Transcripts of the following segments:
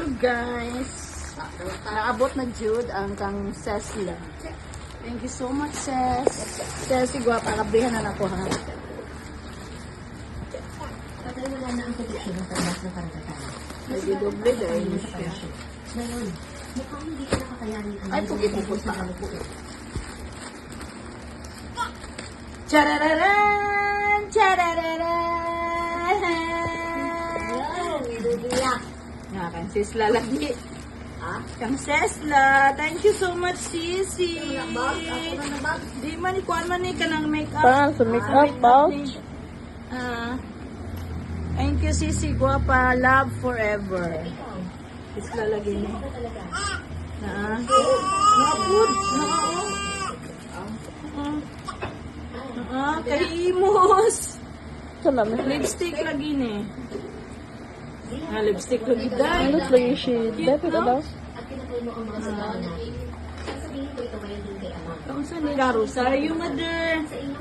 Jude, guys. Naabot na Jude ang kang Cecily. Thank you so much, Ces. Cecily, guwapa. Kabrihan na ako, ha? Patay wala na ang prediksyon ng talas ng karagatan. Lagi doble dahil siya. Ngayon, mukhang hindi ka nakakayanin ang Ay, pugit-pugit pa ako. Charararan! Charararan! Nga, kang Sisla lagi. Kang Sisla. Thank you so much, Sisi. Di man, ikuan man ka ng makeup. Pa, sa makeup pouch. Thank you, Sisi. Guwapa. Love forever. Sisla lagi ni. Good. Kahimos. Ito namin. Lipstick lagi ni. Lipstick lagi Ano dahil. lagi siya? Dapat ito daw. at pinapuno ang mga sigawan natin. Sasabihin ko ito ngayon din kay Ama. Kamusta ni Rosario, mother?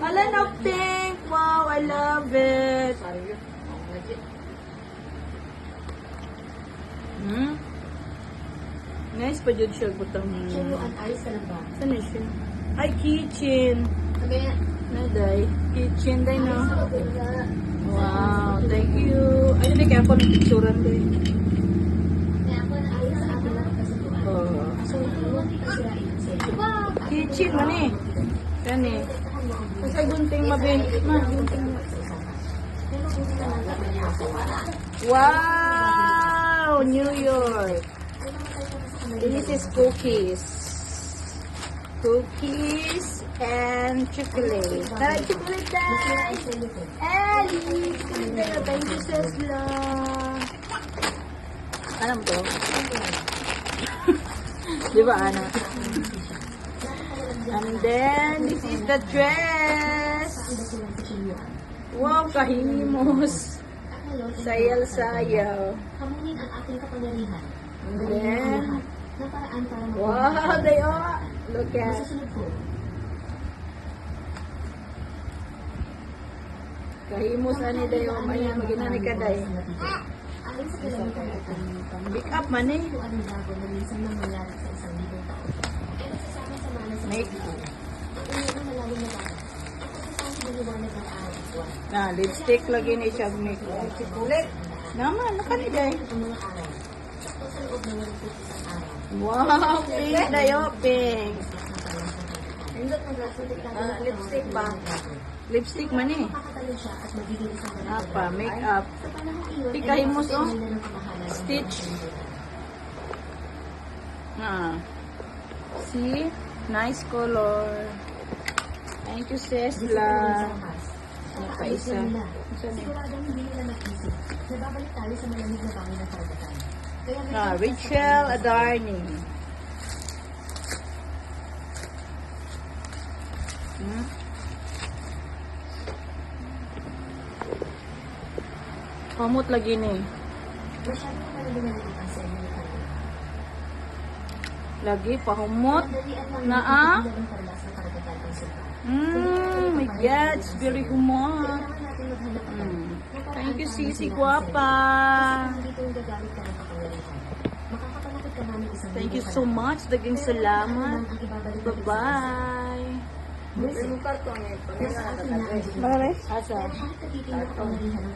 Hala na pink. Wow, I love it. Nice pa dyan siya. Butang. Chuluan, ayos ka lang ba? Saan na siya? Ay, kitchen. Kaya, Naday. Kitchen day no. Wow, thank you. Ay, hindi kaya ako nagpicturan day. kaya ako na ayos sa akin lang kasatuan. Oh. So, huwag kita sirain ang sa'yo. Kitchen man eh. Yan eh. Kasi gunting mabin. Gunting mo. Pero kung sila lang dapat niya ako. Wow! New York. This is cookies. Cookies and chocolate. Tara, chocolate guys! Ellie! Thank you, Sesla. Ano mo to? Di ba, ano? And then, this is the dress. Wow, kahimos. Sayal-sayaw. Hamunin ang aking kapangyarihan. And Gawin mo ang then, lahat na paraan para wow, they are. Look at. Masusunod ko. Kahimos ani dayo. Maya, maginani ka day. Ayon sa kailangan pangkatan, Pick up man eh. kung anong bago na minsan nangyayari sa 1,000 taon. Ay nagsasama-sama na sa Make. ang inyong malalim na bata. At nagsasama ng liwanag ng araw at buwan. Lipstick lagi ni siya make. Chocolate. Naman, nakani day. Ang mga araw. Sakto sa loob ng 1,000 araw. Wow, pink dayo, pink. Lipstick ba? Lipstick man eh. Makakatalon siya at magiging isang ganap. Apa, make up. Sa panahon iyon, Di kahimos, oh. ay ng kamahalan ng Stitch. buwan. See? Nice color. Thank you, Sesla. Ano pa isa? Siguradong hindi nila naisip na babalik tayo sa malamig na bangin ng karagatan. Kaya Rachel Adarni. Kamot lagi ni. masyado na pinalilimutan ang sa inyo ni Carmen. Lagi pahumot. Dalian lang Naa? ng karlas ng karagatan ang suka. My God, it's very humot. Kailangan natin maghanap ng Thank you, Sisi Guapa. Dito yung gagamit ka ng kapangyarihan. Makakapalapit ka namin isang Thank you so much. Dagang salamat. ang ibabalik natin sa Bye-bye. Nasa akin na ang Baka na Asa? Bakit ka titingin ng kapangyarihan ng